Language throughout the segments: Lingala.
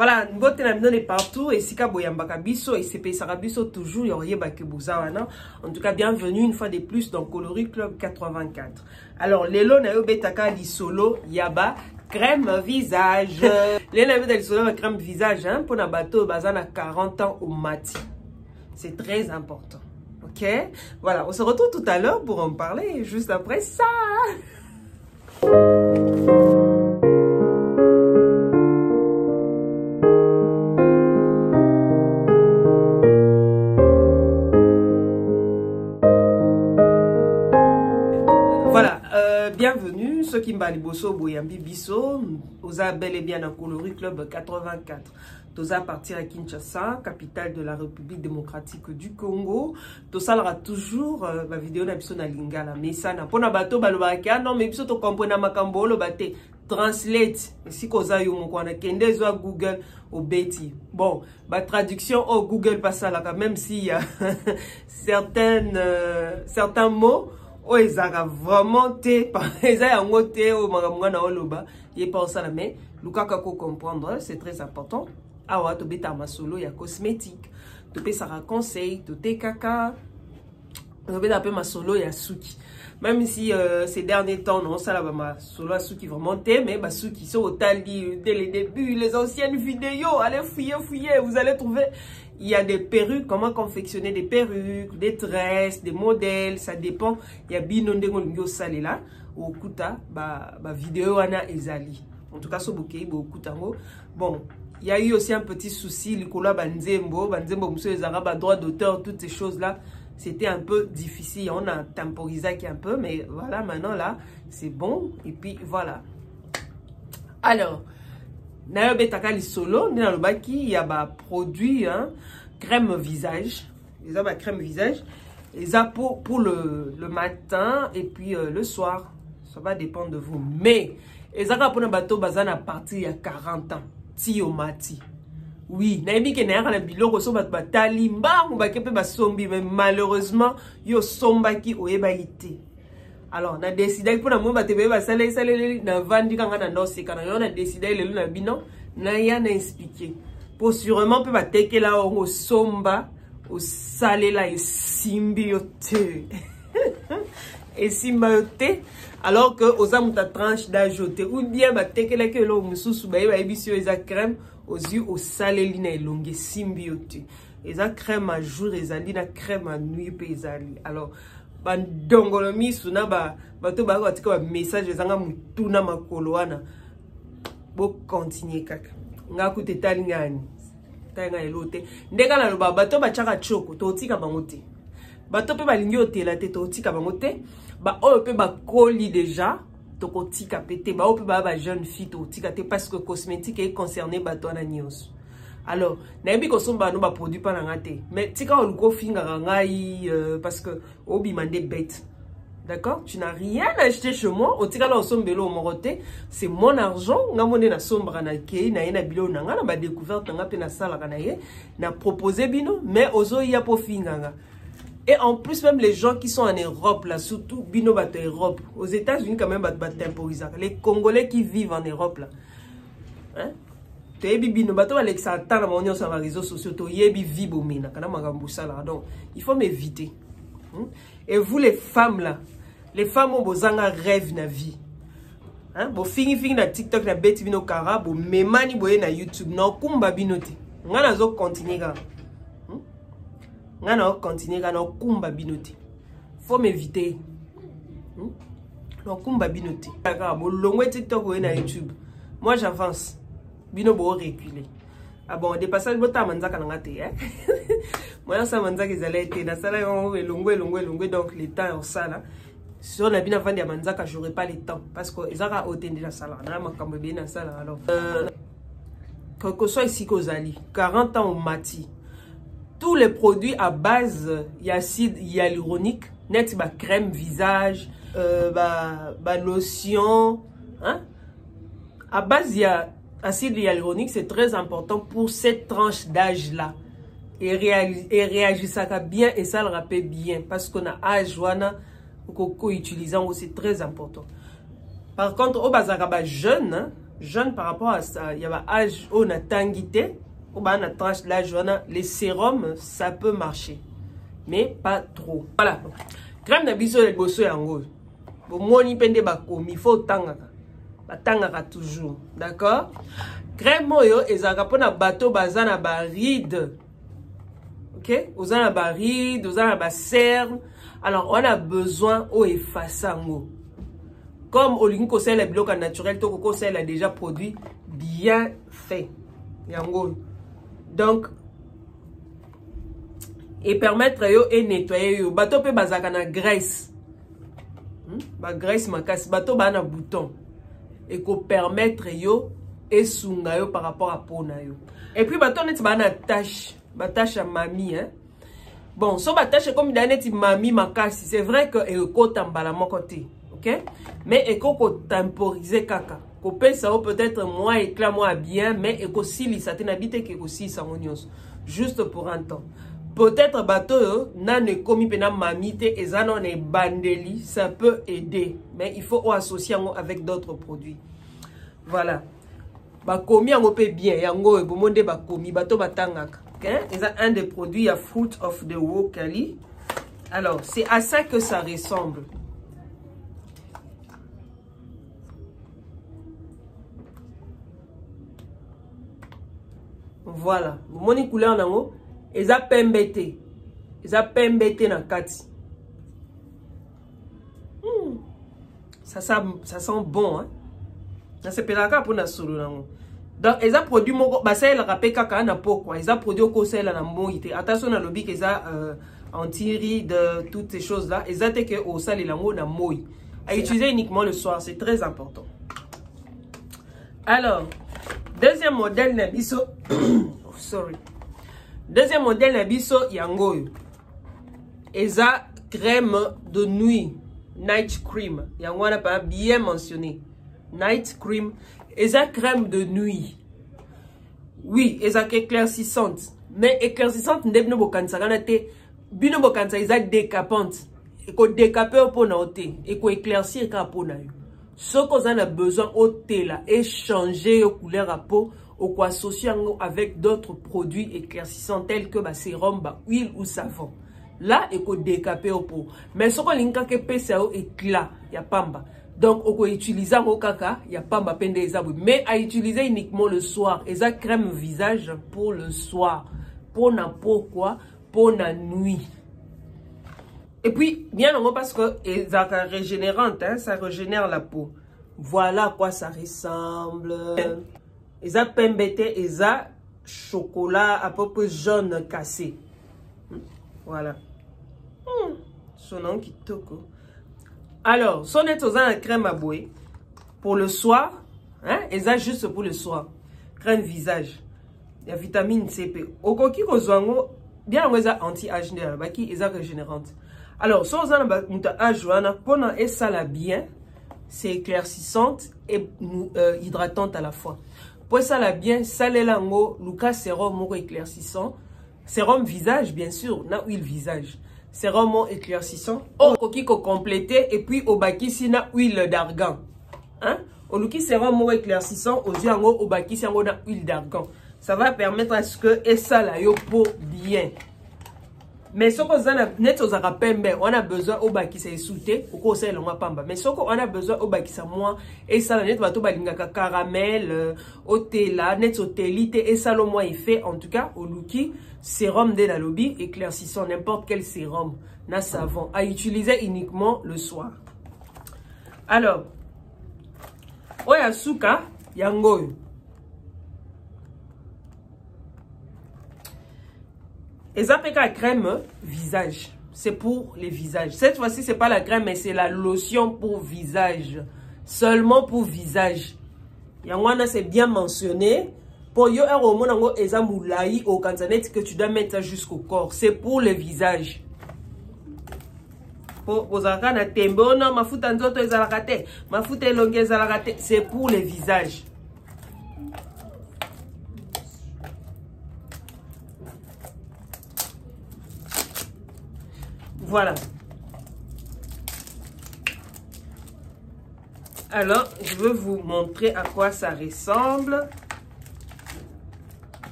Voilà, mbote na bino de partout et sika boyambaka biso et CP Sarabiso toujours yoyeba ke buzawana. En tout cas, bienvenue une fois de plus dans Coloris Club 84. Alors, lelo na yo betaka li solo yaba crème visage. Lelo na yo betaka li solo crème visage hein pour na bateau bazana 40 ans au mati. C'est très important. OK? Voilà, on se retrouve tout à l'heure pour en parler juste après ça. Bienvenue, ceux qui m'ont bosso boyambi biso, osa bel et bien dans Coloris Club 84. Tosa partir à Kinshasa, capitale de la République démocratique du Congo. Tosa aura toujours ma vidéo na biso na lingala. Mais ça na pona bato balobaka non mais biso to comprendre makambo lo bate translate. Si koza yo moko na kende zo Google au beti. Bon, ma traduction au Google passe là même s'il y a certains mots oh ezaka vraiment te eza yango te o makamwa na oloba ye pas ça mais lukaka ko comprendre c'est très important awa to beta masolo ya cosmétique to pe sara conseil to te kaka to beta pe masolo ya suki même si ces derniers temps non ça là ma solo ya suki vraiment te mais ba suki sont au tali dès les débuts les anciennes vidéos allez fouiller vous allez trouver. Il y a des perruques, comment confectionner des perruques, des tresses, des modèles, ça dépend. Il y a binonde ngolingyo salé là, au kuta, ba vidéo ana ezali. En tout cas, so bokei bo kutango. Bon, il y a eu aussi un petit souci, likola banzembo monsieur ezara ba droit d'auteur, toutes ces choses là, c'était un peu difficile. On a temporisé un peu, mais voilà, maintenant là, c'est bon. Et puis voilà. Alors, Nayo betaka li solo, nina lobaki, il y a ba produit, hein, crème visage. Ils ont ba crème visage. Ils ont pour le matin et puis le soir. Ça va dépendre de vous. Mais, ils ont pour un bateau bazana partir il y a 40 ans. Ti au mati. Oui, naïbi ke na la bilo ko so ba talimba ou ba kepe ba sombi mais malheureusement yo somba ki oyeba ité. Alors, on a décidé pour la mouba tebe ba salé na vandi kanga na ndosi kana on a décidé le na bino na ya na expliquer. Pour sûrement peut ba teke la au somba au salé la et symbiote. Et symbiote alors que aux amuta tranche d'ajouter ou bien ba teke la que lo mususu ba ebisio eza crème aux yeux au salé lina elonge symbiote. Eza crème à jour ezali na crème à nuit pezali. Alors bandongolomi suna bato ba watika ba message ezanga mutuna makolo wana bo continuer kaka nga ku tetali ngani tanga elote ndeka na loba bato ba chaka choko to tika bango te bato pe balingi otela te to tika bango te ba o pe ba koli déjà to kotika pete ba o pe ba jeune fille to tika te parce que cosmétique est concerné bato na nyos. Alors, naebi ko somba no ba produit pa na ngate. Mais tika oluko finga ngai parce que obi mande bête. D'accord? Tu n'as rien acheté chez moi. O tika la sombelo moroté, c'est mon argent. Nga mone na sombra na kei na ina bilo na nga na ba découverte nga pe na sala kana ye na proposer bino mais ozo ya po finga nga. Et en plus même les gens qui sont en Europe là surtout bino ba Europe. Aux États-Unis quand même ba temporiser. Les Congolais qui vivent en Europe là. Hein? Donc il faut m'éviter. Et vous les femmes là, les femmes ont besoin d'un rêve na vie. Hein? Bo fini na TikTok na beti bino kara bo memani boye na YouTube na kumba binote. Ngana zo continuer ga. Ngana continuer ga na kumba binote. Faut m'éviter. Na kumba binote. Kaka bo longwe TikTok boye na YouTube. Moi j'avance. Bino bo reculer. Ah bon, des passages bota manzaka na ngate hein. Moi ça manzaka ezala été na sala yo longwe donc le temps en sala. Si on a bien avant de manzaka, j'aurais pas le temps parce que ezaka otende na sala. Na makambo bien na sala alors. Que soit ici kozali 40 ans au mati. Tous les produits à base d'acide hyaluronique, net ba crème visage, ba lotion, hein? À base il y a acide hyaluronique, c'est très important pour cette tranche d'âge là. Et réagissaka bien et ça le rappelle bien parce qu'on a âge wana utilisant aussi très important. Par contre au bazaka ba jeune, hein, jeune par rapport à ça. Il y a un âge où on a tangité, ou on a tranche l'âge, les sérums, ça peut marcher. Mais pas trop. Voilà. Crème na biso les bosso yango. Bon, moi ni pende bakomi, il faut tangaka. Tangaka toujours. D'accord? Crème moyo, ezaka pona bateau bazana baride. Ok? Ozana baride, ozana ba cerne. Alors, on a besoin au effaçango. Comme au ligne conseil la bloc naturel, tout conseil a déjà produit bien fait. Yango. Donc, et permettre yo et nettoyer yo. Bateau peut bazaka na graisse. Ba graisse makasi. Bateau ba na bouton. Et ko permettre yo et sunga yo par rapport à pona yo. Et puis bateau net ba na tâche. Ba tâche à mamie, hein. Bon, so ba tâche comme danet mamie makasi. C'est vrai que e ko tambala mon côté. Ok? Mais e ko temporiser kaka. Ko pensa peut-être moins éclat moins bien, mais e ko sili ça t'habite que aussi ça monios. Juste pour un temps. Peut-être bateau na ne komi pena mamite et ça non est bandeli, ça peut aider, mais il faut associer avec d'autres produits. Voilà. Ba komi yango pe bien, yango e bomonde ba komi bateau batangaka. OK? Et ça un des produits à Fruit of the Wokali. Alors, c'est à ça que ça ressemble. Voilà. Mon couleur nango. Et ça pembete. Ça pembete na kati. Ça sent bon, hein. Ça c'est pelaka pour na solo nango. Donc, ils ont produit mon bassin la rapé kaka na pourquoi ils ont produit au conseil la moïté. Attention à lobby qu'ils ont anti de toutes ces choses là. Ils ont été que au sale la na moï. À utiliser uniquement le soir, c'est très important. Alors, deuxième modèle na biso. Oh, sorry. Deuxième modèle na biso yango. Eza crème de nuit, night cream. Yango n'a pas bien mentionné. Night cream, eza crème de nuit. Oui, eza éclaircissante. Mais éclaircissante ndebno bokansa kana te. Bino bokansa eza décapante. Et ko décaper pour na oté et ko éclaircir ka pour na yo. Ce qu'on a besoin au thé là et changer aux couleurs à peau ou quoi associer avec d'autres produits éclaircissants tels que bah, sérum, bah, huile ou savon. Là, il faut décaper au peau. Mais ce qu'on a que PCO éclat, il y a pamba. Donc, on peut utiliser au caca, il y a pamba pende les abus. Mais à utiliser uniquement le soir. Et ça crème visage pour le soir. Pour la peau quoi? Pour la nuit. Et puis, bien non parce que ça régénérante, hein, ça régénère la peau. Voilà à quoi ça ressemble. Et ça pembete et ça chocolat à peu près jaune cassé. Voilà. Son nom qui toque. Alors, son est aux crème à bouer pour le soir, hein, et ça juste pour le soir. Crème visage. Il y a vitamine CP. Au coquille rosango, bien on a anti-âge qui est régénérante. Alors, si on a un âge, pendant et ça la bien, c'est éclaircissante et hydratante à la fois. Pour ça la bien, ça les lango, Lucas sérum éclaircissant, sérum visage bien sûr, na huile visage, sérum éclaircissant, au coquille complété et puis au baki si na huile d'argan, hein, au luki sérum éclaircissant, aux yeux au baki si na huile d'argan, ça va permettre à ce que et ça la yo pour bien. Mais ce qu'on a net aux arapembe, on a besoin au bas qui s'est souté, au conseil on pamba. Mais ce qu'on a besoin au bas qui s'est moins, et ça la net va tout balingaka caramel, au thé là, net au thélité, et ça le moins il fait, en tout cas, au luki, sérum de la lobby, éclaircissant n'importe quel sérum, na savon, à utiliser uniquement le soir. Alors, oyasuka, yango. Et ça fait la crème visage. C'est pour les visages. Cette fois-ci, c'est pas la crème, mais c'est la lotion pour visage. Seulement pour visage. Yangwana, c'est bien mentionné. Pour yo, eza moulaï au kanzanet que tu dois mettre ça jusqu'au corps. C'est pour le visage. Pour ozaka na tembo, non, ma futa nzoto ezalakate. Ma futa elonge ezalakate. C'est pour le visage. Voilà. Alors, je veux vous montrer à quoi ça ressemble.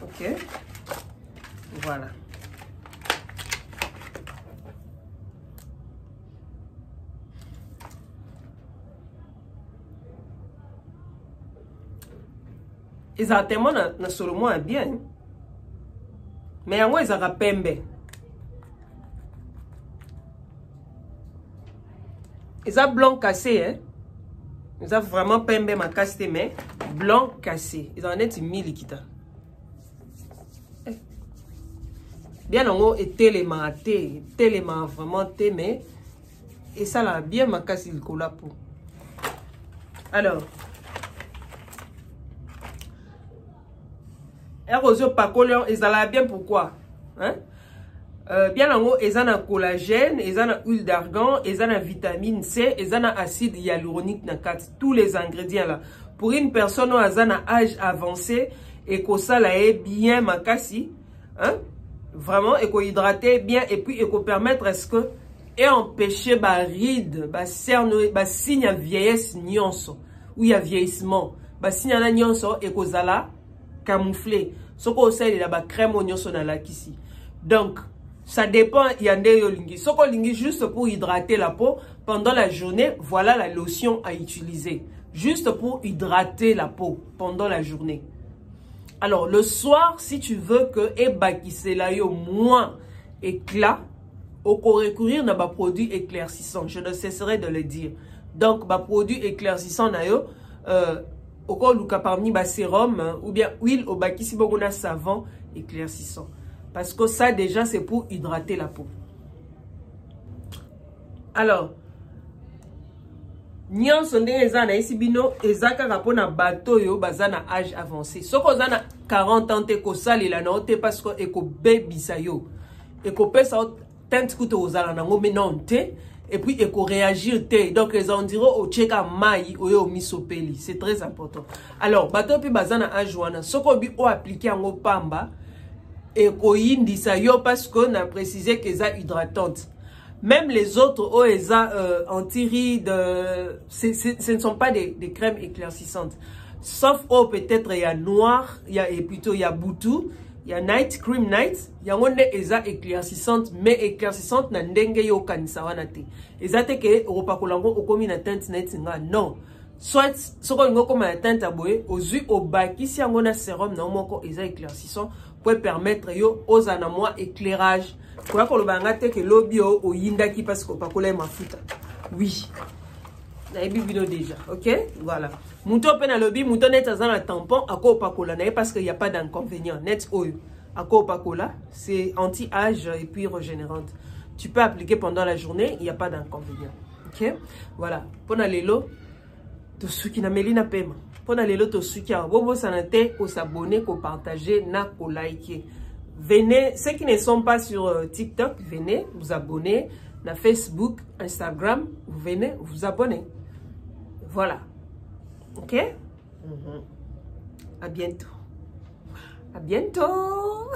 Ok. Voilà. Exactement, na solo moi bien. Mais yango ezaka pembe. Eza blanc cassé, hein. Eza vraiment pembe ma casse mais blanc cassé. Ils en est mille kita. Bien yango etelema vraiment te mais et ça là bien ma casse il cola pour. Alors Erosio Pacoleon, ils allaient bien pourquoi? Hein? Bien yango, ils ont un collagène, ils ont une huile d'argan, ils ont une vitamine C, ils ont un acide hyaluronique dans tous les ingrédients là. Pour une personne qui a un âge avancé et que ça là est bien makasi, hein? Vraiment, et qu'on hydrater bien et puis et qu'on permettre est-ce que et empêcher ba ride, ba cerne, ba signe à vieillesse nyonso ou il y a vieillissement, ba signe à nyonso et qu'on zala camouflé. Ce qu'on sait là ba crème nyonso na la kisi. Donc ça dépend, il y a des lingi. Ce qu'on lingi juste pour hydrater la peau pendant la journée, voilà la lotion à utiliser. Juste pour hydrater la peau pendant la journée. Alors le soir, si tu veux que ebakisela yo moins éclat, on peut recourir à des produits éclaircissants. Je ne cesserai de le dire. Donc des produits éclaircissants na yo au cas où parmi ba sérum ou bien huile au bakisi bokona savon éclaircissant. Parce que ça, déjà, c'est pour hydrater la peau. Alors, nyon sonde ezana isibino ezaka rapona bateau yo bazana âge avancé. Soko zana 40 ans te ko salela na ote parce que eko bebisa yo. Eko pesa tente kuto ozala nango menon te et puis eko réagir te. Donc les on dirait au cheka mai oyo misopeli. C'est très important. Alors, bateau pi bazana âge wana soko bi o appliquer ngo pamba et koyindisa yo parce qu'on a précisé qu'elles sont hydratantes. Même les autres anti-rides, ce ne sont pas des crèmes éclaircissantes. Sauf peut-être il y a noir, il y a boutou, il y a night cream night, il y a eza éclaircissantes mais éclaircissantes na ndenge yo kanisa wana te. Ezate ke opakolango okomi na teinte night nga non. Soit soko ngo comme na teinte aboye ozu obakisi yango na sérum na moko eza éclaircissant pour permettre yo aux anamoi éclairage. Pour que le bangate que lobby au yindaki parce que pas coller ma futa. Oui. Na bibino déjà, OK? Voilà. Mouton pe na lobby, mouton net azana tampon ako pas coller na parce qu'il y a pas d'inconvénient. Net oil. Ako pas coller, c'est anti-âge et puis régénérante. Tu peux appliquer pendant la journée, il n'y a pas d'inconvénient. OK? Voilà. Pour na lelo to suki na melina pema. Pour na lelo to suki a bobo sanate ko s'abonner, ko partager, na ko liker. Venez, ceux qui ne sont pas sur TikTok, venez vous abonner. Na Facebook, Instagram, vous venez vous abonner. Voilà. OK? À bientôt. À bientôt.